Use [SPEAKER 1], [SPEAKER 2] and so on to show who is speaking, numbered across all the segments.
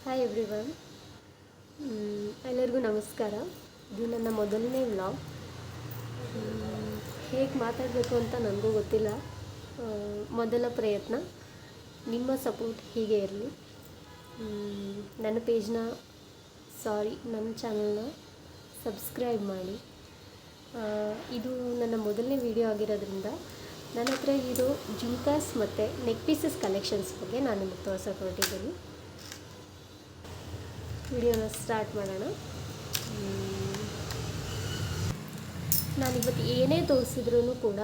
[SPEAKER 1] Hi everyone, ಎಲ್ಲರಿಗೂ ನಮಸ್ಕಾರ. ಇದು ನನ್ನ ಮೊದಲನೇ ವ್ಲಾಗ್. ಹೇಗೆ ಮಾತಾಡಬೇಕು ಅಂತ ನನಗೂ ಗೊತ್ತಿಲ್ಲ. ಮೊದಲ ಪ್ರಯತ್ನ. ನಿಮ್ಮ ಸಪೋರ್ಟ್ ಹೀಗೆ ಇರಲಿ. ನನ್ನ ನನ್ನ ಚಾನಲ್ನ ಸಬ್ಸ್ಕ್ರೈಬ್ ಮಾಡಿ. ಇದು ನನ್ನ ಮೊದಲನೇ ವಿಡಿಯೋ ಆಗಿರೋದ್ರಿಂದ ನನ್ನ ಹತ್ರ ಇರೋ ಜುಮ್ಕಾಸ್ ಮತ್ತು ನೆಕ್ ಪೀಸಸ್ ಕಲೆಕ್ಷನ್ಸ್ ಬಗ್ಗೆ ನಾನು ನಿಮಗೆ ತೋರ್ಸೋಕೆ ಹೊರಟಿದ್ದೀನಿ. ವಿಡಿಯೋನ ಸ್ಟಾರ್ಟ್ ಮಾಡೋಣ. ನಾನಿವತ್ತು ಏನೇ ತೋರಿಸಿದ್ರೂ ಕೂಡ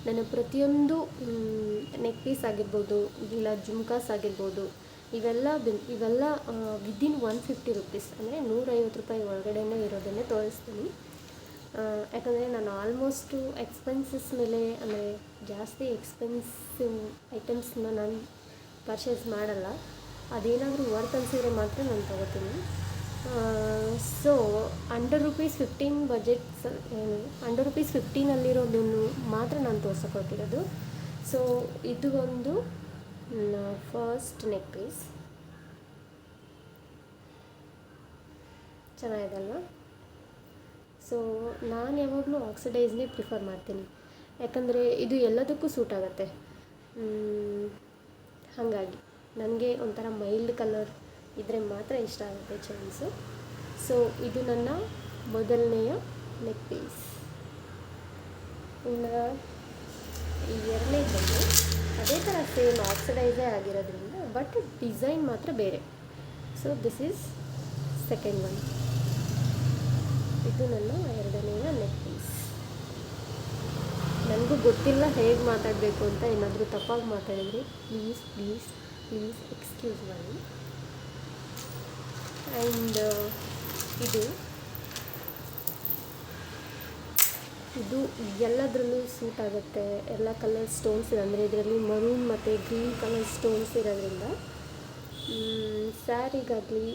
[SPEAKER 1] ನನ್ನ ಪ್ರತಿಯೊಂದು ನೆಕ್ ಪೀಸ್ ಆಗಿರ್ಬೋದು, ಇಲ್ಲ ಜುಮ್ಕಾಸ್ ಆಗಿರ್ಬೋದು, ಇವೆಲ್ಲ ವಿದಿನ್ 150 ರುಪೀಸ್, ಅಂದರೆ 150 ರೂಪಾಯಿ ಒಳಗಡೆನೇ ಇರೋದನ್ನೇ ತೋರಿಸ್ತೀನಿ. ಯಾಕಂದರೆ ನಾನು ಆಲ್ಮೋಸ್ಟು ಎಕ್ಸ್ಪೆನ್ಸಸ್ ಮೇಲೆ, ಅಂದರೆ ಜಾಸ್ತಿ ಎಕ್ಸ್ಪೆನ್ಸಿವ್ ಐಟಮ್ಸ್ನ ನಾನು ಪರ್ಚೇಸ್ ಮಾಡಲ್ಲ. ಅದೇನಾದರೂ ವರ್ತ್ ಅನಿಸಿದ್ರೆ ಮಾತ್ರ ನಾನು ತೊಗೋತೀನಿ. ಸೊ ಅಂಡರ್ ₹15 ಬಜೆಟ್ಸ್, ಅಂಡರ್ ₹15 ಮಾತ್ರ ನಾನು ತೋರ್ಸೋಕೊಟ್ಟಿರೋದು. ಸೊ ಇದು ಒಂದು ಫಸ್ಟ್ ನೆಕ್ ಪೀಸ್. ಚೆನ್ನಾಗಿದೆ ಅಲ್ವಾ? ಸೊ ನಾನು ಯಾವಾಗಲೂ ಆಕ್ಸಿಡೈಸ್ನೇ ಪ್ರಿಫರ್ ಮಾಡ್ತೀನಿ, ಯಾಕಂದರೆ ಇದು ಎಲ್ಲದಕ್ಕೂ ಸೂಟ್ ಆಗುತ್ತೆ. ಹಾಗಾಗಿ ನನಗೆ ಒಂಥರ ಮೈಲ್ಡ್ ಕಲರ್ ಇದ್ದರೆ ಮಾತ್ರ ಇಷ್ಟ ಆಗುತ್ತೆ ಚೈನ್ಸು. ಸೊ ಇದು ನನ್ನ ಮೊದಲನೆಯ ನೆಕ್ ಪೀಸ್. ಇನ್ನು ಈ ಎರಡನೇ ಬಂದು ಅದೇ ಥರ ಸೇಮ್ ಆಕ್ಸಿಡೈಸೇ ಆಗಿರೋದ್ರಿಂದ, ಬಟ್ ಡಿಸೈನ್ ಮಾತ್ರ ಬೇರೆ. So this is second one. ಇದು ನನ್ನ ಎರಡನೆಯ ನೆಕ್ ಪೀಸ್. ನನಗೂ ಗೊತ್ತಿಲ್ಲ ಹೇಗೆ ಮಾತಾಡಬೇಕು ಅಂತ. ಏನಾದರೂ ತಪ್ಪಾಗಿ ಮಾತಾಡಿದರೆ ಪ್ಲೀಸ್ ಎಕ್ಸ್ಕ್ಯೂಸ್ ಮಾಡಿ. ಆ್ಯಂಡ್ ಇದು ಎಲ್ಲದರಲ್ಲೂ ಸೂಟ್ ಆಗುತ್ತೆ. ಎಲ್ಲ ಕಲರ್ ಸ್ಟೋನ್ಸ್ ಇದೆ, ಅಂದರೆ ಇದರಲ್ಲಿ ಮರೂನ್ ಮತ್ತು ಗ್ರೀನ್ ಕಲರ್ ಸ್ಟೋನ್ಸ್ ಇರೋದ್ರಿಂದ ಸ್ಯಾರಿಗಾಗಲಿ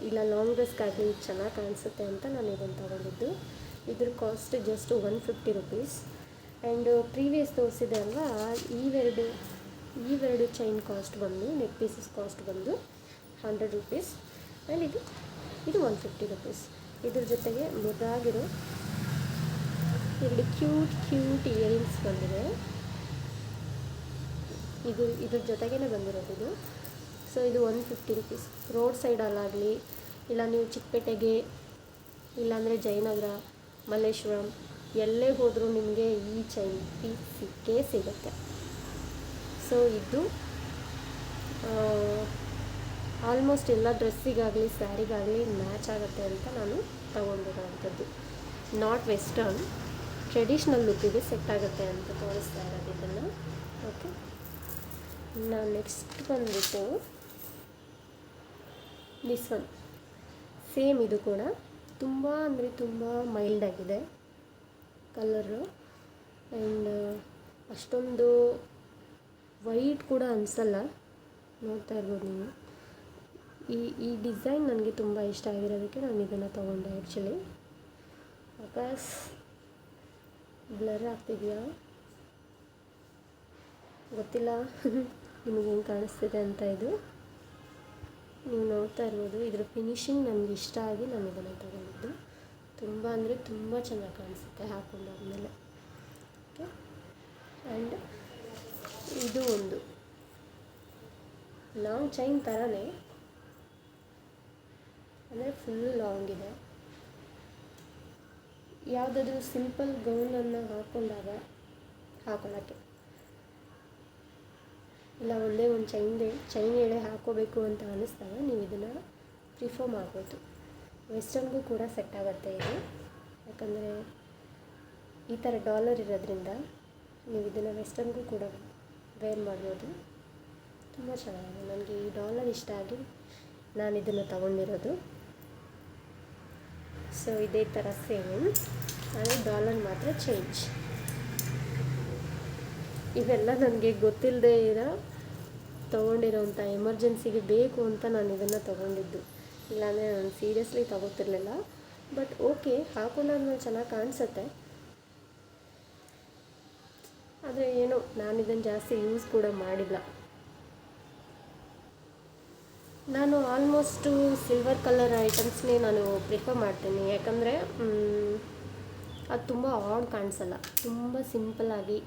[SPEAKER 1] ಇಲ್ಲ ಲಾಂಗ್ ಡ್ರೆಸ್ಗಾಗಲಿ ಚೆನ್ನಾಗಿ ಕಾಣಿಸುತ್ತೆ ಅಂತ ನಾನು ಇದನ್ನು ತಗೊಂಡಿದ್ದು. ಇದ್ರ cost just 150 rupees. And previous ತೋರಿಸಿದೆ ಅಲ್ವಾ, ಇವೆರಡು ಚೈನ್ ಕಾಸ್ಟ್ ಬಂದು, ನೆಕ್ ಪೀಸಸ್ ಕಾಸ್ಟ್ ಬಂದು 100 ರುಪೀಸ್. ಆ್ಯಂಡ್ ಇದು 150 ರುಪೀಸ್. ಇದ್ರ ಜೊತೆಗೆ ಮುದ್ದಾಗಿರೋ ಎರಡು ಕ್ಯೂಟ್ ಇಯರಿಂಗ್ಸ್ ಬಂದಿದೆ. ಇದ್ರ ಜೊತೆಗೇ ಬಂದಿರೋದು ಇದು. ಸೊ ಇದು 150 ರುಪೀಸ್. ರೋಡ್ ಸೈಡಲ್ಲಾಗಲಿ, ಇಲ್ಲ ನೀವು ಚಿಕ್ಕಪೇಟೆಗೆ, ಇಲ್ಲಾಂದರೆ ಜಯನಗರ, ಮಲ್ಲೇಶ್ವರಂ ಎಲ್ಲೇ ಹೋದರೂ ನಿಮಗೆ ಈ ಚೈನ್ ಪೀಸ್ ಸಿಗುತ್ತೆ. ಸೊ ಇದು ಆಲ್ಮೋಸ್ಟ್ ಎಲ್ಲ ಡ್ರೆಸ್ಸಿಗಾಗಲಿ ಸ್ಯಾರಿಗಾಗಲಿ ಮ್ಯಾಚ್ ಆಗುತ್ತೆ ಅಂತ ನಾನು ತೊಗೊಂಡಿರೋವಂಥದ್ದು. ನಾಟ್ ವೆಸ್ಟರ್ನ್, ಟ್ರೆಡಿಷ್ನಲ್ ಲುಕ್ಕಿಗೆ ಸೆಟ್ ಆಗುತ್ತೆ ಅಂತ ತೋರಿಸ್ತಾ ಇರೋದು ಇದನ್ನು. ಓಕೆ, ನಾನು ನೆಕ್ಸ್ಟ್ ಬಂದುಬಿಟ್ಟು ದಿಸ್ ಒನ್. ಸೇಮ್ ಇದು ಕೂಡ ತುಂಬ ಅಂದರೆ ತುಂಬ ಮೈಲ್ಡಾಗಿದೆ ಕಲರು. ಆ್ಯಂಡ್ ಅಷ್ಟೊಂದು ವೈಟ್ ಕೂಡ ಅನಿಸಲ್ಲ. ನೋಡ್ತಾ ಇರ್ಬೋದು ನೀವು. ಈ ಡಿಸೈನ್ ನನಗೆ ತುಂಬ ಇಷ್ಟ ಆಗಿರೋದಕ್ಕೆ ನಾನು ಇದನ್ನು ತೊಗೊಂಡೆ. ಆ್ಯಕ್ಚುಲಿ ವಾಪಸ್ ಬ್ಲರ್ ಆಗ್ತಿದೆಯಾ ಗೊತ್ತಿಲ್ಲ ನಿಮಗೆ ಹೆಂಗೆ ಕಾಣಿಸ್ತಿದೆ ಅಂತ. ಇದು ನೀವು ನೋಡ್ತಾ ಇರ್ಬೋದು. ಇದರ ಫಿನಿಶಿಂಗ್ ನನಗೆ ಇಷ್ಟ ಆಗಿ ನಾನು ಇದನ್ನು ತೊಗೊಂಡಿದ್ದು. ತುಂಬ ಅಂದರೆ ತುಂಬ ಚೆನ್ನಾಗಿ ಕಾಣಿಸುತ್ತೆ ಹಾಕೊಂಡಾದ್ಮೇಲೆ. ಓಕೆ, ಆ್ಯಂಡ್ ಇದು ಒಂದು ಲಾಂಗ್ ಚೈನ್ ಥರನೇ, ಅಂದರೆ ಫುಲ್ ಲಾಂಗ್ ಇದೆ. ಯಾವುದಾದ್ರೂ ಸಿಂಪಲ್ ಗೌನನ್ನು ಹಾಕೊಳ್ಳೋಕ್ಕೆ, ಇಲ್ಲ ಒಂದೇ ಒಂದು ಚೈನ್ ಎಳೆ ಹಾಕೋಬೇಕು ಅಂತ ಅನ್ನಿಸ್ದಾಗ ನೀವು ಇದನ್ನು ಪ್ರಿಫರ್ ಮಾಡ್ಬೋದು. ವೆಸ್ಟರ್ನ್ಗೂ ಕೂಡ ಸೆಟ್ ಆಗುತ್ತೆ ಇದು, ಯಾಕಂದರೆ ಈ ಥರ ಡಾಲರ್ ಇರೋದ್ರಿಂದ ನೀವು ಇದನ್ನು ವೆಸ್ಟರ್ನ್ಗೂ ಕೂಡ ವೇರ್ ಮಾಡ್ಬೋದು. ತುಂಬ ಚೆನ್ನಾಗಿದೆ. ನನಗೆ ಈ ಡಾಲರ್ ಇಷ್ಟ ಆಗಿ ನಾನು ಇದನ್ನು ತಗೊಂಡಿರೋದು. ಸೊ ಇದೇ ಥರ ಸೇಮ್, ಆದರೆ ಡಾಲರ್ ಮಾತ್ರ ಚೇಂಜ್. ಇವೆಲ್ಲ ನನಗೆ ಗೊತ್ತಿಲ್ಲದೆ ತೊಗೊಂಡಿರೋಂಥ ಎಮರ್ಜೆನ್ಸಿಗೆ ಬೇಕು ಅಂತ ನಾನು ಇದನ್ನು ತೊಗೊಂಡಿದ್ದು. ಇಲ್ಲಾಂದರೆ ನಾನು ಸೀರಿಯಸ್ಲಿ ತೊಗೋತಿರ್ಲಿಲ್ಲ. ಬಟ್ ಓಕೆ, ಹಾಕೊಂಡಾದ್ಮೇಲೆ ಚೆನ್ನಾಗಿ ಕಾಣಿಸುತ್ತೆ. ಆದರೆ ಏನೋ ನಾನು ಇದನ್ನು ಜಾಸ್ತಿ ಯೂಸ್ ಕೂಡ ಮಾಡಿಲ್ಲ. ನಾನು ಆಲ್ಮೋಸ್ಟು ಸಿಲ್ವರ್ ಕಲರ್ ಐಟಮ್ಸ್ನೇ ನಾನು ಪ್ರಿಫರ್ ಮಾಡ್ತೀನಿ. ಯಾಕಂದರೆ ಅದು ತುಂಬ ಆಡ್ ಕಾಣಿಸಲ್ಲ, ತುಂಬ ಸಿಂಪಲ್ಲಾಗಿ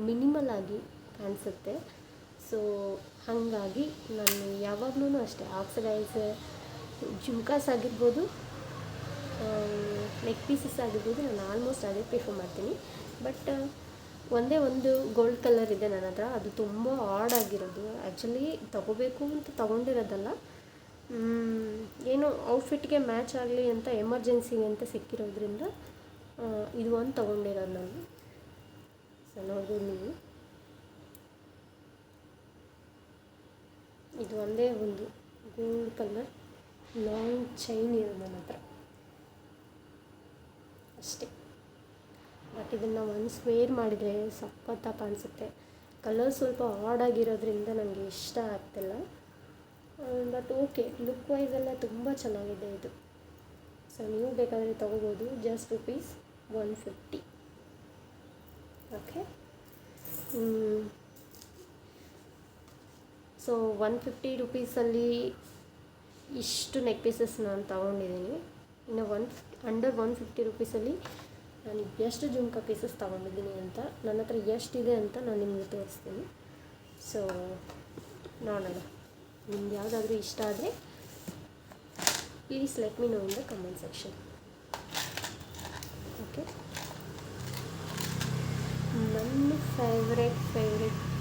[SPEAKER 1] ಮಿನಿಮಲ್ ಆಗಿ ಕಾಣಿಸುತ್ತೆ. ಸೊ ಹಾಗಾಗಿ ನಾನು ಯಾವಾಗಲೂ ಅಷ್ಟೇ ಆಕ್ಸಿಡೈಸ್ ಜುಮ್ಕಾಸ್ ಆಗಿರ್ಬೋದು, ನೆಕ್ ಪೀಸಸ್ ಆಗಿರ್ಬೋದು, ನಾನು ಆಲ್ಮೋಸ್ಟ್ ಅದೇ ಪ್ರಿಫರ್ ಮಾಡ್ತೀನಿ. ಬಟ್ ಒಂದೇ ಒಂದು ಗೋಲ್ಡ್ ಕಲರ್ ಇದೆ ನನ್ನ ಹತ್ರ, ಅದು ತುಂಬ ಆಡ್ ಆಗಿರೋದು. ಆ್ಯಕ್ಚುಲಿ ತೊಗೋಬೇಕು ಅಂತ ತೊಗೊಂಡಿರೋದಲ್ಲ, ಏನೋ ಔಟ್ಫಿಟ್ಗೆ ಮ್ಯಾಚ್ ಆಗಲಿ ಅಂತ ಎಮರ್ಜೆನ್ಸಿ ಅಂತ ಸಿಕ್ಕಿರೋದ್ರಿಂದ ಇದು ಒಂದು ತೊಗೊಂಡಿರೋದು ನಾನು. ಸೊ ನೋಡ್ಬೋದು ನೀವು, ಇದು ಒಂದೇ ಒಂದು ಗೋಲ್ಡ್ ಕಲರ್ ಲಾಂಗ್ ಚೈನ್ ಇರೋದು ನನ್ನ ಹತ್ರ ಅಷ್ಟೇ. ಬಟ್ ಇದನ್ನು ಒನ್ಸ್ ವೇರ್ ಮಾಡಿದರೆ ಸಖತ್ತಾಗಿ ಕಾಣಿಸುತ್ತೆ. ಕಲರ್ ಸ್ವಲ್ಪ ಆಡ್ ಆಗಿರೋದ್ರಿಂದ ನನಗೆ ಇಷ್ಟ ಆಗ್ತಿಲ್ಲ. ಬಟ್ ಓಕೆ, ಲುಕ್ ವೈಸ್ ಎಲ್ಲ ತುಂಬ ಚೆನ್ನಾಗಿದೆ ಇದು. ಸೊ ನೀವು ಬೇಕಾದರೆ ತೊಗೋಬೋದು. ಜಸ್ಟ್ ₹150. ಓಕೆ, ಸೊ ₹150 ಇಷ್ಟು ನೆಕ್ ಪೀಸಸ್ ನಾನು ತೊಗೊಂಡಿದ್ದೀನಿ. ಇನ್ನು ಅಂಡರ್ ₹150 ನಾನು ಎಷ್ಟು ಜುಮ್ಕಾ ಪೀಸಸ್ ತೊಗೊಂಡಿದ್ದೀನಿ ಅಂತ, ನನ್ನ ಹತ್ರ ಎಷ್ಟಿದೆ ಅಂತ ನಾನು ನಿಮಗೆ ತೋರಿಸ್ತೀನಿ. ಸೊ ನೋಡೋಣ, ನಿಮ್ಗೆ ಯಾವುದಾದ್ರೂ ಇಷ್ಟ ಆದರೆ please let me no in the comment section. Okay, ನನ್ನ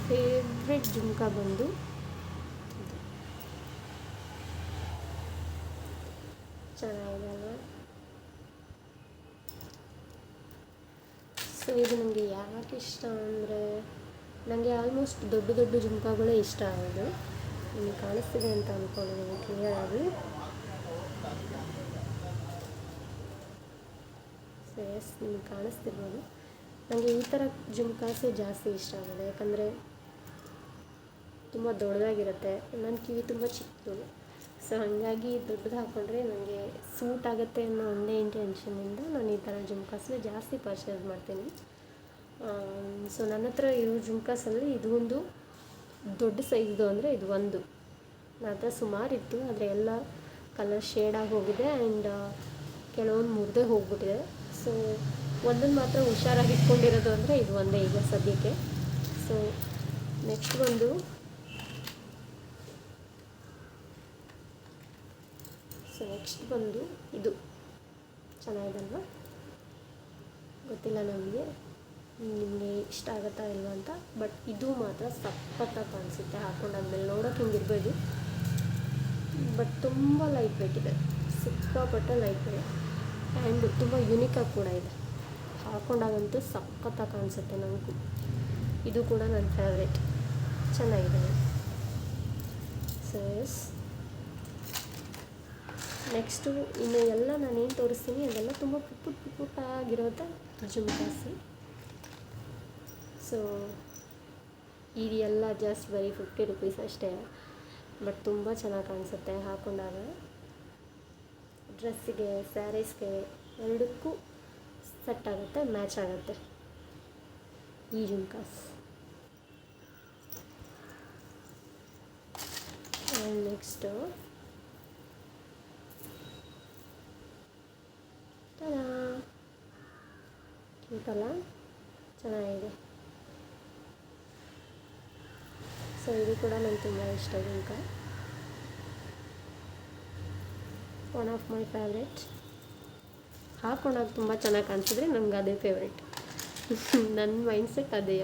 [SPEAKER 1] ಫೇವ್ರೆಟ್ ಜುಮ್ಕಾ ಬಂದು ಚೆನ್ನಾಗಿದೆ ಅಲ್ವಾ? ಸೊ ಇದು ನನಗೆ ಯಾಕೆ ಇಷ್ಟ ಅಂದರೆ, ನನಗೆ ಆಲ್ಮೋಸ್ಟ್ ದೊಡ್ಡ ಜುಮ್ಕಾಗಳೇ ಇಷ್ಟ ಆಗೋದು. ನಿಮಗೆ ಕಾಣಿಸ್ತಿದೆ ಅಂತ ಅಂದ್ಕೊಂಡಿದ್ದೀನಿ ಕ್ಲಿಯರಾಗಿ. ಸೊ ಎಸ್, ನಿಮಗೆ ಕಾಣಿಸ್ತಿರ್ಬೋದು. ನನಗೆ ಈ ಥರ ಜುಮ್ಕಾಸೇ ಜಾಸ್ತಿ ಇಷ್ಟ ಆಗೋದು. ಯಾಕಂದರೆ ತುಂಬ ದೊಡ್ಡದಾಗಿರುತ್ತೆ, ನನ್ನ ಕಿವಿ ತುಂಬ ಚಿಕ್ಕದು. ಸೊ ಹಾಗಾಗಿ ದೊಡ್ಡದು ಹಾಕ್ಕೊಂಡ್ರೆ ನನಗೆ ಸೂಟ್ ಆಗುತ್ತೆ ಅನ್ನೋ ಒಂದೇ ಇಂಟೆನ್ಷನಿಂದ ನಾನು ಈ ಥರ ಜುಮ್ಕಾಸ್ನ ಜಾಸ್ತಿ ಪರ್ಚೇಸ್ ಮಾಡ್ತೀನಿ. ಸೊ ನನ್ನ ಹತ್ರ ಇರೋ ಜುಮ್ಕಾಸಲ್ಲಿ ಇದು ಒಂದು ದೊಡ್ಡ ಸೈಜ್ದು ಅಂದರೆ ಇದು ಒಂದು. ನನ್ನ ಹತ್ರ ಸುಮಾರು ಇತ್ತು, ಆದರೆ ಎಲ್ಲ ಕಲರ್ ಶೇಡಾಗಿ ಹೋಗಿದೆ ಆ್ಯಂಡ್ ಕೆಲವೊಂದು ಮುರಿದೇ ಹೋಗ್ಬಿಟ್ಟಿದೆ. ಸೊ ಒಂದನ್ನು ಮಾತ್ರ ಹುಷಾರಾಗಿ ಇಟ್ಕೊಂಡಿರೋದು ಅಂದರೆ ಇದು ಒಂದೇ ಈಗ ಸದ್ಯಕ್ಕೆ. ಸೊ ನೆಕ್ಸ್ಟ್ ಬಂದು ಇದು ಚೆನ್ನಾಗಿದಲ್ವ? ಗೊತ್ತಿಲ್ಲ ನನಗೆ ನಿಮಗೆ ಇಷ್ಟ ಆಗುತ್ತಾ ಇಲ್ವಾ ಅಂತ. ಬಟ್ ಇದು ಮಾತ್ರ ಸಖತ್ತಾಗಿ ಕಾಣಿಸುತ್ತೆ ಹಾಕ್ಕೊಂಡಾದ್ಮೇಲೆ. ನೋಡೋಕೆ ಹಿಂಗಿರ್ಬೋದು, ಬಟ್ ತುಂಬ ಲೈಟ್ ವೇಟ್ ಇದೆ, ಸಿಕ್ಕಾಪಟ್ಟೆ ಲೈಟ್ ವೇಟ್ ಆ್ಯಂಡ್ ತುಂಬ ಯುನೀಕಾಗಿ ಕೂಡ ಇದೆ. ಹಾಕ್ಕೊಂಡಾಗಂತೂ ಸಖತ್ತಾಗಿ ಕಾಣಿಸುತ್ತೆ ನನಗೂ. ಇದು ಕೂಡ ನನ್ನ ಫೇವ್ರೇಟ್, ಚೆನ್ನಾಗಿದೆ. ಸೊ ಎಸ್, ನೆಕ್ಸ್ಟು ಇನ್ನು ಎಲ್ಲ ನಾನೇನು ತೋರಿಸ್ತೀನಿ ಅದೆಲ್ಲ ತುಂಬ ಪುಟ್ಟಾಗಿರೋದು ಜುಮ್ಕಾಸು. ಸೊ ಇದೆಲ್ಲ ಜಸ್ಟ್ ಬರೀ ₹50 ಅಷ್ಟೇ. ಬಟ್ ತುಂಬ ಚೆನ್ನಾಗಿ ಕಾಣಿಸುತ್ತೆ ಹಾಕ್ಕೊಂಡಾಗ. ಡ್ರೆಸ್ಸಿಗೆ, ಸ್ಯಾರೀಸ್ಗೆ ಎರಡಕ್ಕೂ ಸೆಟ್ ಆಗುತ್ತೆ, ಮ್ಯಾಚ್ ಆಗುತ್ತೆ ಈ ಜುಮ್ಕಾಸ್. ಆ್ಯಂಡ್ ನೆಕ್ಸ್ಟು ಕ್ಯೂಟಲ್ಲ, ಚೆನ್ನಾಗಿದೆ. ಸೊ ಇದು ಕೂಡ ನನಗೆ ತುಂಬ ಇಷ್ಟ jhumka, one of my favourite. ಹಾಕ್ಕೊಂಡಾಗ ತುಂಬ ಚೆನ್ನಾಗಿ ಕಾಣಿಸಿದ್ರೆ ನನಗೆ ಅದೇ ಫೇವ್ರೇಟ್. ನನ್ನ ಮೈಂಡ್ಸೆಟ್ ಅದೇ.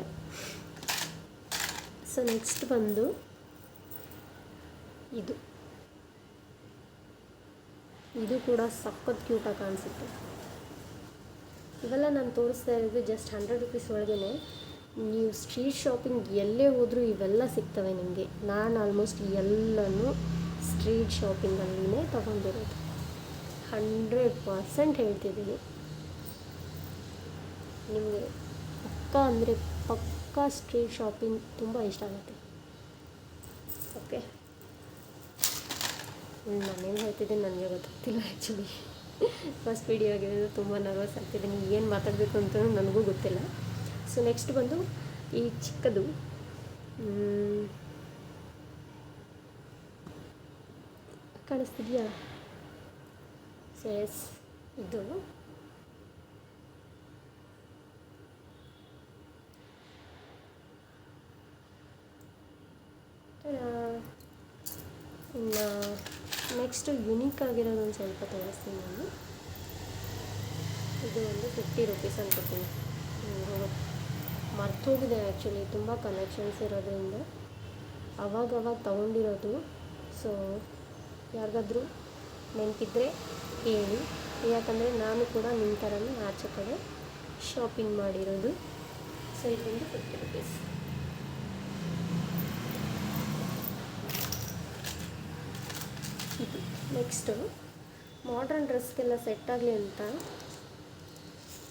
[SPEAKER 1] ಸೊ ನೆಕ್ಸ್ಟ್ ಬಂದು ಇದು ಕೂಡ ಸಖತ್ ಕ್ಯೂಟಾಗಿ ಕಾಣಿಸುತ್ತೆ. ಇವೆಲ್ಲ ನಾನು ತೋರಿಸ್ತಾ ಇರೋದು ಜಸ್ಟ್ ₹100 ಒಳಗೇ. ನೀವು ಸ್ಟ್ರೀಟ್ ಶಾಪಿಂಗ್ ಎಲ್ಲೇ ಹೋದರೂ ಇವೆಲ್ಲ ಸಿಗ್ತವೆ ನಿಮಗೆ. ನಾನು ಆಲ್ಮೋಸ್ಟ್ ಎಲ್ಲನೂ ಸ್ಟ್ರೀಟ್ ಶಾಪಿಂಗಲ್ಲಿನೇ ತೊಗೊಂಡಿರೋದು, 100% ಹೇಳ್ತಿದ್ದೀನಿ. ನಿಮಗೆ ಪಕ್ಕಾ ಸ್ಟ್ರೀಟ್ ಶಾಪಿಂಗ್ ತುಂಬ ಇಷ್ಟ ಆಗುತ್ತೆ. ಓಕೆ, ನಾನೇನು ಹೇಳ್ತಿದ್ದೀನಿ ನನಗೆ ಗೊತ್ತಾಗ್ತಿಲ್ಲ ಆ್ಯಕ್ಚುಲಿ. ಫಸ್ಟ್ ವೀಡಿಯೋ ಆಗಿರೋದು, ತುಂಬ ನರ್ವಸ್ ಆಗ್ತಿದ್ದೀನಿ, ಏನು ಮಾತಾಡಬೇಕು ಅಂತ ನನಗೂ ಗೊತ್ತಿಲ್ಲ. ಸೊ ನೆಕ್ಸ್ಟ್ ಬಂದು ಈ ಚಿಕ್ಕದು ಕಾಣಿಸ್ತಿದೆಯಾ? ಸೊ ಎಸ್, ಇದು ಇನ್ನು ನೆಕ್ಸ್ಟು ಯುನೀಕ್ ಆಗಿರೋದೊಂದು ಸ್ವಲ್ಪ ತೋರಿಸ್ತೀನಿ ನಾನು. ಇದು ಒಂದು 50 ರೂಪೀಸ್ ಅನ್ಕೋತೀನಿ. ಮರ್ತೋಗಿದೆ ಆ್ಯಕ್ಚುಲಿ, ತುಂಬ ಕಲೆಕ್ಷನ್ಸ್ ಇರೋದ್ರಿಂದ ಅವಾಗವಾಗ ತೊಗೊಂಡಿರೋದು. ಸೊ ಯಾರಿಗಾದ್ರೂ ನೆನಪಿದ್ರೆ ಹೇಳಿ, ಯಾಕಂದರೆ ನಾನು ಕೂಡ ನಿಮ್ಮ ಥರನೇ ಆಚೆ ಕಡೆ ಶಾಪಿಂಗ್ ಮಾಡಿರೋದು. ಸೊ ಇದೊಂದು 50 ರೂಪೀಸ್. ಇದು ನೆಕ್ಸ್ಟು ಮಾಡ್ರನ್ ಡ್ರೆಸ್ಗೆಲ್ಲ ಸೆಟ್ ಆಗಲಿ ಅಂತ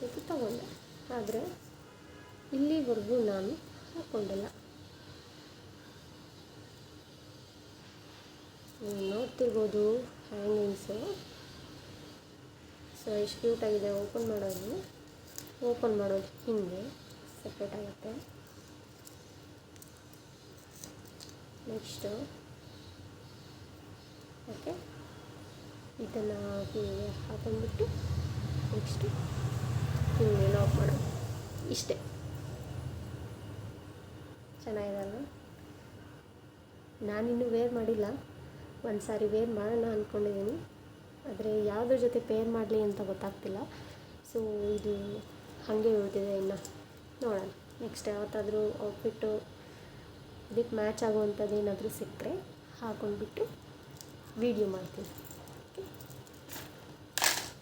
[SPEAKER 1] ಇದು ತಗೊಂಡೆ, ಆದರೆ ಇಲ್ಲಿವರೆಗೂ ನಾನು ಹಾಕ್ಕೊಂಡಿಲ್ಲ. ನೋಡ್ತಿರ್ಬೋದು ಹ್ಯಾಂಗಿಂಗ್ಸು. ಸೊ ಎಷ್ಟು ಕ್ಯೂಟಾಗಿದೆ. ಓಪನ್ ಮಾಡೋದು ಹಿಂಗೆ ಸಪ್ರೇಟ್ ಆಗುತ್ತೆ. ನೆಕ್ಸ್ಟು ಓಕೆ, ಇದನ್ನು ಹೀಗೆ ಹಾಕೊಂಡ್ಬಿಟ್ಟು ನೆಕ್ಸ್ಟು ಹಿಂಗೆ ಲಾಕ್ ಮಾಡೋದು. ಇಷ್ಟೇ. ಚೆನ್ನಾಗಿದಲ್ಲ? ನಾನಿನ್ನೂ ವೇರ್ ಮಾಡಿಲ್ಲ. ಒಂದು ಸಾರಿ ವೇರ್ ಮಾಡೋಣ ಅಂದ್ಕೊಂಡಿದ್ದೀನಿ, ಆದರೆ ಯಾವುದ್ರ ಜೊತೆ ಪೇರ್ ಮಾಡಲಿ ಅಂತ ಗೊತ್ತಾಗ್ತಿಲ್ಲ. ಸೊ ಇದು ಹಾಗೆ ಉಳಿದಿದೆ, ಇನ್ನು ನೋಡೋಣ ನೆಕ್ಸ್ಟ್ ಯಾವತ್ತಾದರೂ ಔಟ್ಫಿಟ್ಟು ಇದಕ್ಕೆ ಮ್ಯಾಚ್ ಆಗುವಂಥದ್ದು ಏನಾದರೂ ಸಿಕ್ಕರೆ ಹಾಕೊಂಡ್ಬಿಟ್ಟು ವಿಡಿಯೋ ಮಾಡ್ತೀನಿ. ಓಕೆ,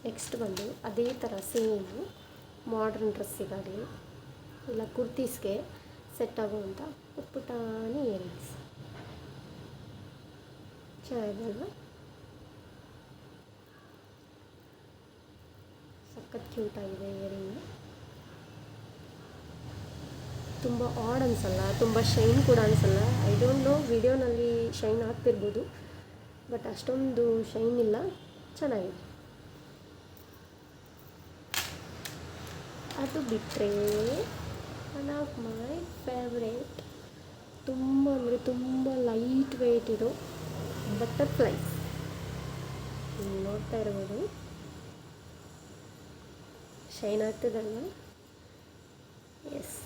[SPEAKER 1] ನೆಕ್ಸ್ಟ್ ಬಂದು ಅದೇ ಥರ ಸೇಮು ಮಾಡ್ರನ್ ಡ್ರೆಸ್ಸಿಗಾಗಲಿ ಇಲ್ಲ ಕುರ್ತೀಸ್ಗೆ ಸೆಟ್ ಆಗುವಂಥ ಪುಟ್ಟಾಣಿ ಇಯರಿಂಗ್ಸ್. ಚೆನ್ನಾಗಿದೆಯಲ್ವ? ಸಖತ್ ಕ್ಯೂಟಾಗಿದೆ ಇಯರಿಂಗು. ತುಂಬ ಆಡ್ ಅನಿಸಲ್ಲ, ತುಂಬ ಶೈನ್ ಕೂಡ ಅನಿಸಲ್ಲ. ಐ ಡೋಂಟ್ ನೋ, ವಿಡಿಯೋನಲ್ಲಿ ಶೈನ್ ಆಗ್ತಿರ್ಬೋದು, ಬಟ್ ಅಷ್ಟೊಂದು ಶೈನ್ ಇಲ್ಲ. ಚೆನ್ನಾಗಿದೆ. ಅದು ಬಿಟ್ಟರೆ ಒನ್ ಆಫ್ ಮೈ ಫೇವ್ರೇಟ್, ತುಂಬ ಅಂದರೆ ತುಂಬ ಲೈಟ್ ವೆಯ್ಟ್ ಇರೋ ಬಟರ್ಫ್ಲೈಸ್. ನೋಡ್ತಾ ಇರ್ಬೋದು, ಶೈನ್ ಆಗ್ತದಲ್ಲ? Yes,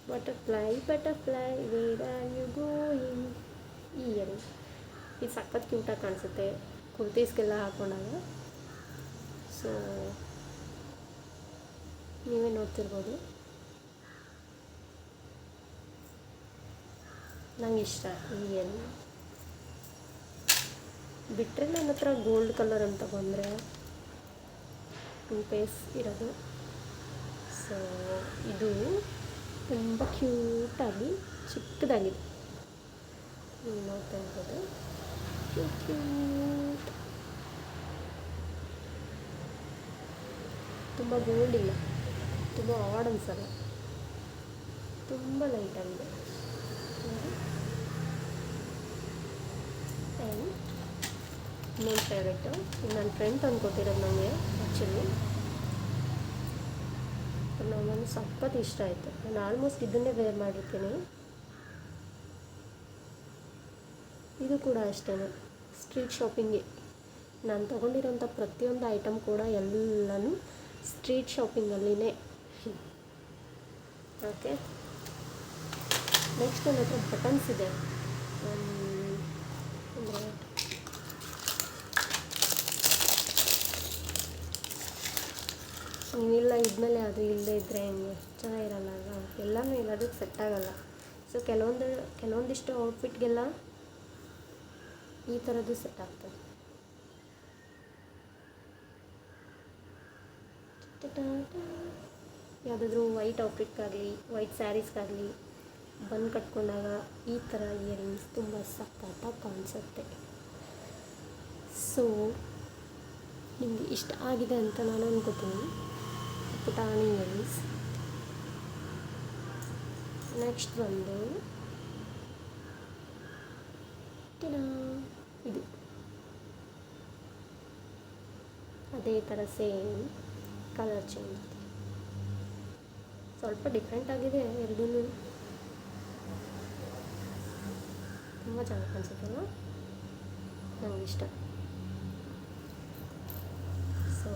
[SPEAKER 1] butterfly where are you going. ಈ ಇಯರಿಂಗ್ ಇದು ಸಖತ್ ಕ್ಯೂಟಾಗಿ ಕಾಣಿಸುತ್ತೆ ಕುರ್ತೀಸ್ಗೆಲ್ಲ ಹಾಕೊಂಡಾಗ. ಸೊ ನೀವೇ ನೋಡ್ತಿರ್ಬೋದು. ನಂಗೆ ಇಷ್ಟ ಈ ಇಯರಿಂಗ್. ಬಿಟ್ಟರೆ ನನ್ನ ಹತ್ರ ಗೋಲ್ಡ್ ಕಲರ್ ಅಂತ ಬಂದರೆ 2 ಪೀಸ್ ಇರೋದು. ಸೊ ಇದು ತುಂಬ ಕ್ಯೂಟಾಗಿ ಚಿಕ್ಕದಾಗಿದೆ, ನೋಡ್ತಾ ಇರ್ಬೋದು. ಕ್ಯೂಟ್, ತುಂಬ ಗೋಲ್ಡ್ ಇಲ್ಲ, ತುಂಬ ಆಡ್ ಅನ್ಸಲ್ಲ, ತುಂಬ ಲೈಟಾಗಿದೆ. ಆ್ಯಂಡ್ ಇನ್ನೊಂದು ಫೇವ್ರೇಟು, ನನ್ನ ಫ್ರೆಂಡ್ ತಂದುಕೊಟ್ಟಿರೋದು ನನಗೆ. ಆ್ಯಕ್ಚುಲಿ ನನಗೆ ಸಖತ್ ಇಷ್ಟ ಆಯಿತು. ನಾನು ಆಲ್ಮೋಸ್ಟ್ ಇದನ್ನೇ ವೇರ್ ಮಾಡಿರ್ತೀನಿ. ಇದು ಕೂಡ ಅಷ್ಟೇ, ಸ್ಟ್ರೀಟ್ ಶಾಪಿಂಗ್ಗೆ ನಾನು ತೊಗೊಂಡಿರೋಂಥ ಪ್ರತಿಯೊಂದು ಐಟಮ್ ಕೂಡ ಎಲ್ಲನೂ ಸ್ಟ್ರೀಟ್ ಶಾಪಿಂಗಲ್ಲಿನೇ. ಓಕೆ, ನೆಕ್ಸ್ಟ್ ನನ್ನ ಹತ್ರ ಬಟನ್ಸ್ ಇದೆ. ಅಂದರೆ ನೀವಿಲ್ಲ ಇದ್ಮೇಲೆ ಅದು ಇಲ್ಲದೇ ಇದ್ದರೆ ಹೆಂಗೆ ಚೆನ್ನಾಗಿರಲ್ಲ ಅಲ್ವಾ? ಎಲ್ಲನೂ ಎಲ್ಲದಕ್ಕೆ ಸೆಟ್ ಆಗೋಲ್ಲ. ಸೊ ಕೆಲವೊಂದಿಷ್ಟು ಔಟ್ಫಿಟ್ಗೆಲ್ಲ ಈ ಥರದ್ದು ಸೆಟ್ ಆಗ್ತದೆ. ಯಾವುದಾದ್ರೂ ವೈಟ್ ಔಟ್ಫಿಟ್ಗಾಗಲಿ ವೈಟ್ ಸ್ಯಾರೀಸ್ಗಾಗಲಿ ಬನ್ ಕಟ್ಕೊಂಡಾಗ ಈ ಥರ ಇಯರಿಂಗ್ಸ್ ತುಂಬ ಸಖತ್ತಾಗಿ ಕಾಣಿಸುತ್ತೆ. ಸೊ ನಿಮಗೆ ಇಷ್ಟ ಆಗಿದೆ ಅಂತ ನಾನು ಅನ್ಕೋತೀನಿ ಪುಟಾಣಿ ಇಯರಿಂಗ್ಸ್. ನೆಕ್ಸ್ಟ್ ಬಂದು ಇದು ಅದೇ ಥರ ಸೇಮ್ ಕಲರ್ ಚೇಂಜ್, ಸ್ವಲ್ಪ ಡಿಫ್ರೆಂಟ್ ಆಗಿದೆ ಎರಡೂ. ತುಂಬ ಚೆನ್ನಾಗಿ ಕಾಣಿಸುತ್ತಲ್ಲ, ನನಗೆ ಇಷ್ಟ. ಸೊ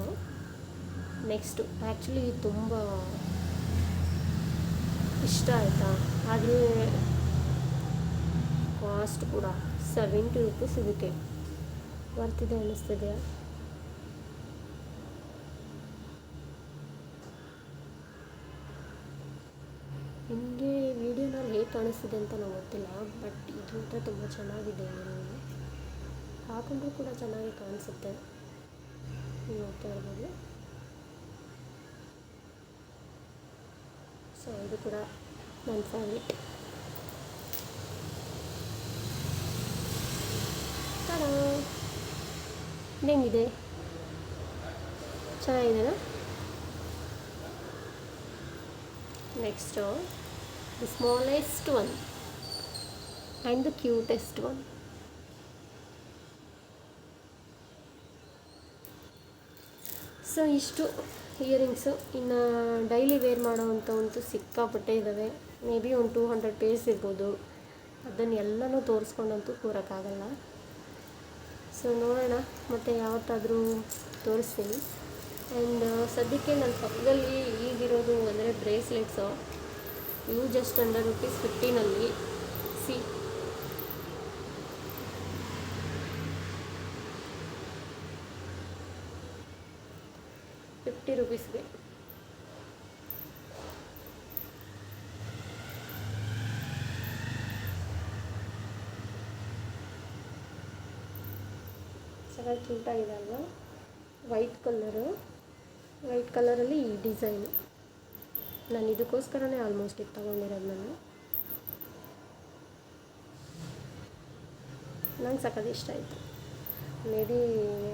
[SPEAKER 1] ನೆಕ್ಸ್ಟು ಆ್ಯಕ್ಚುಲಿ ತುಂಬ ಇಷ್ಟ ಆಯಿತಾ, ಆದರೆ ಕಾಸ್ಟ್ ಕೂಡ 70 ರೂಪೀಸ್ ಇದಕ್ಕೆ ಬರ್ತಿದೆ ಅನ್ನಿಸ್ತಿದೆ. ನಿಮಗೆ ವಿಡಿಯೋನಲ್ಲಿ ಹೇಗೆ ಕಾಣಿಸ್ತಿದೆ ಅಂತ ನಂಗೆ ಗೊತ್ತಿಲ್ಲ, ಬಟ್ ಇದು ತುಂಬ ಚೆನ್ನಾಗಿದೆ. ಹಾಕೊಂಡ್ರೂ ಕೂಡ ಚೆನ್ನಾಗಿ ಕಾಣಿಸುತ್ತೆ, ನೋಡ್ತಾ ಇರ್ಬೋದು. ಸೊ ಇದು ಕೂಡ ನನ್ನ ಫೇವ್ರೇಟ್. ಹೆಂಗಿದೆ, ಚೆನ್ನಾಗಿದೆನಾ? Next the smallest one and the cutest one. So ಇಷ್ಟು ಇಯರಿಂಗ್ಸು. ಇನ್ನು ಡೈಲಿ ವೇರ್ ಮಾಡೋವಂಥವಂತೂ ಸಿಕ್ಕಾಪಟ್ಟೆ ಇದ್ದಾವೆ. ಮೇ ಬಿ ಒಂದು 200 ಪೇರ್ಸ್ ಇರ್ಬೋದು. ಅದನ್ನೆಲ್ಲನೂ ತೋರಿಸ್ಕೊಂಡಂತೂ ಕೂರೋಕ್ಕಾಗಲ್ಲ. ಸೊ ನೋಡೋಣ, ಮತ್ತು ಯಾವತ್ತಾದರೂ ತೋರಿಸ್ತೀನಿ. ಆ್ಯಂಡ್ ಸದ್ಯಕ್ಕೆ ನನ್ನ ಪಕ್ಕದಲ್ಲಿ ಈಗಿರೋದು ಅಂದರೆ ಬ್ರೇಸ್ಲೆಟ್ಸು. ಇವು ಜಸ್ಟ್ ಅಂಡರ್ ₹15 ಸಿ. ₹50 ಚೆನ್ನಾಗಿ ಕ್ಯೂಟಾಗಿದೆ ಅಲ್ವಾ? ವೈಟ್ ಕಲರಲ್ಲಿ ಈ ಡಿಸೈನು. ನಾನು ಇದಕ್ಕೋಸ್ಕರನೇ ಆಲ್ಮೋಸ್ಟ್ ಇದು ತೊಗೊಂಡಿರೋದು. ನಂಗೆ ಸಖತ್ ಇಷ್ಟ ಆಯಿತು. ಮೇ ಬಿ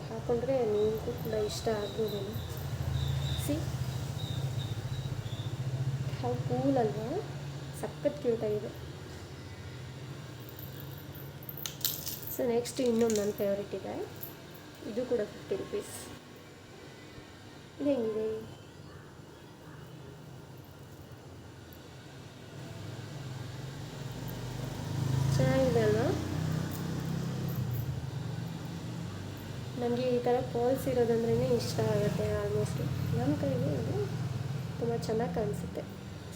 [SPEAKER 1] ಹಾಕ್ಕೊಂಡ್ರೆ ನಿಮಗೂ ಕೂಡ ಇಷ್ಟ ಆಗ್ಬೋದು. ಸಿ ಹೌ ಕೂಲ್ ಅಲ್ವಾ? ಸಖತ್ ಕ್ಯೂಟಾಗಿದೆ. ಸೊ ನೆಕ್ಸ್ಟ್ ಇನ್ನೊಂದು ನನ್ನ ಫೇವ್ರೇಟ್ ಇದೆ. ಇದು ಕೂಡ ₹50. ಇದು ಹೆಂಗಿದೆ? ಚೆನ್ನಾಗಿದೆ ಅಲ್ವಾ? ನನಗೆ ಈ ಥರ ಫಾಲ್ಸ್ ಇರೋದಂದ್ರೇ ಇಷ್ಟ ಆಗುತ್ತೆ. ಆಲ್ಮೋಸ್ಟ್ ನಮ್ಮ ಕೈಗೆ ಅದು ತುಂಬ ಚೆನ್ನಾಗಿ ಕಾಣಿಸುತ್ತೆ.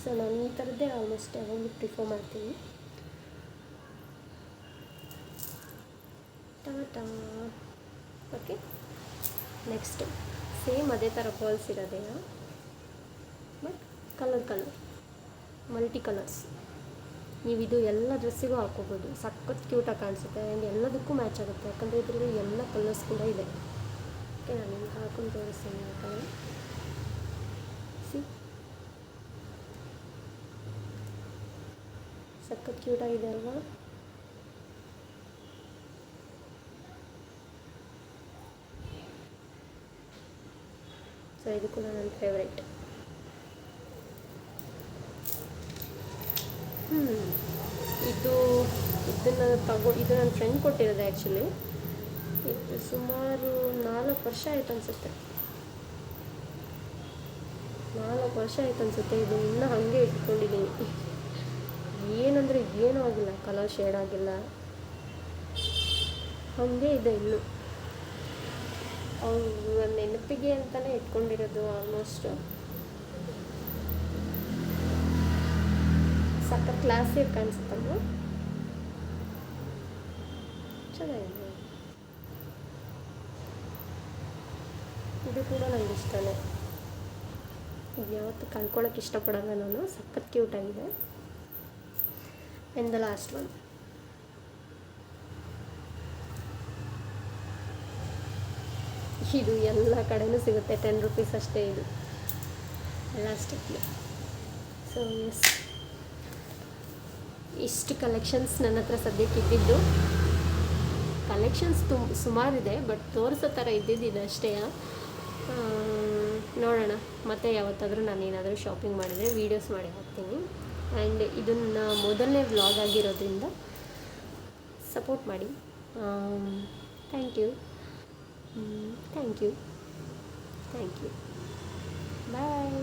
[SPEAKER 1] ಸೊ ನಾನು ಈ ಥರದ್ದೇ ಆಲ್ಮೋಸ್ಟ್ ಯಾವಾಗಲೂ ಪ್ರಿಫರ್ ಮಾಡ್ತೀನಿ. ಟಾಟಾ. ಓಕೆ, ನೆಕ್ಸ್ಟ್ ಸೇಮ್ ಅದೇ ಥರ ಫಾಲ್ಸ್ ಇರೋದೇನಾ, ಬಟ್ ಕಲರ್ ಮಲ್ಟಿ ಕಲರ್ಸ್. ನೀವು ಇದು ಎಲ್ಲ ಡ್ರೆಸ್ಸಿಗೂ ಹಾಕ್ಕೋಬೋದು. ಸಖತ್ ಕ್ಯೂಟಾಗಿ ಕಾಣಿಸುತ್ತೆ ಆ್ಯಂಡ್ ಎಲ್ಲದಕ್ಕೂ ಮ್ಯಾಚ್ ಆಗುತ್ತೆ, ಯಾಕಂದರೆ ಇದರಲ್ಲಿ ಎಲ್ಲ ಕಲರ್ಸ್ ಕೂಡ ಇದೆ. ಓಕೆ, ನಾನು ನಿಮ್ಗೆ ಹಾಕೊಂಡು ತೋರಿಸ್ತೀನಿ. ಕಲರ್ ಸಿ, ಸಖತ್ ಕ್ಯೂಟಾಗಿದೆ ಅಲ್ವಾ? ಸೊ ಇದು ಕೂಡ ನನ್ನ ಫೇವ್ರೇಟ್. ಇದು ನನ್ನ ಫ್ರೆಂಡ್ ಕೊಟ್ಟಿರೋದು. ಆ್ಯಕ್ಚುಲಿ ಇದು ಸುಮಾರು 4 ವರ್ಷ ಆಯ್ತು ಅನಿಸುತ್ತೆ. 4 ವರ್ಷ ಆಯ್ತು ಅನಿಸುತ್ತೆ. ಇದು ಇನ್ನೂ ಹಾಗೆ ಇಟ್ಕೊಂಡಿದ್ದೀನಿ. ಏನಂದರೆ ಏನೂ ಆಗಿಲ್ಲ, ಕಲರ್ ಶೇಡ್ ಆಗಿಲ್ಲ, ಹಾಗೆ ಇದೆ ಇನ್ನೂ. ಅವ್ರು ನೆನಪಿಗೆ ಅಂತಲೇ ಇಟ್ಕೊಂಡಿರೋದು ಆಲ್ಮೋಸ್ಟ್. ಸಖತ್ ಕ್ಲಾಸಿಯಾಗಿ ಕಾಣಿಸುತ್ತಲ್ವ? ಚೆನ್ನಾಗಿದೆ. ಇದು ಕೂಡ ನನಗೆ ಇಷ್ಟನೇ. ಇದು ಯಾವತ್ತೂ ಕಳ್ಕೊಳ್ಳೋಕೆ ಇಷ್ಟಪಡೋಲ್ಲ ನಾನು. ಸಖತ್ ಕ್ಯೂಟಾಗಿದೆ. And the last one. ಇದು ಎಲ್ಲ ಕಡೆನೂ ಸಿಗುತ್ತೆ, ₹10 ಅಷ್ಟೇ. ಇದು ಎಲಾಸ್ಟಿಕ್ಲಿ. ಸೊ ಎಸ್, ಇಷ್ಟು ಕಲೆಕ್ಷನ್ಸ್ ನನ್ನ ಹತ್ರ ಸದ್ಯಕ್ಕೆ ಇದ್ದಿದ್ದು. ಕಲೆಕ್ಷನ್ಸ್ ಸುಮಾರಿದೆ, ಬಟ್ ತೋರಿಸೋ ಥರ ಇದ್ದಿದ್ದು ಅಷ್ಟೇ. ನೋಡೋಣ, ಮತ್ತೆ ಯಾವತ್ತಾದರೂ ನಾನು ಏನಾದರೂ ಶಾಪಿಂಗ್ ಮಾಡಿದರೆ ವೀಡಿಯೋಸ್ ಮಾಡಿ ಹಾಕ್ತೀನಿ. ಆ್ಯಂಡ್ ಇದನ್ನು ಮೊದಲನೇ ವ್ಲಾಗ್ ಆಗಿರೋದ್ರಿಂದ ಸಪೋರ್ಟ್ ಮಾಡಿ. Thank you. Thank you. Bye.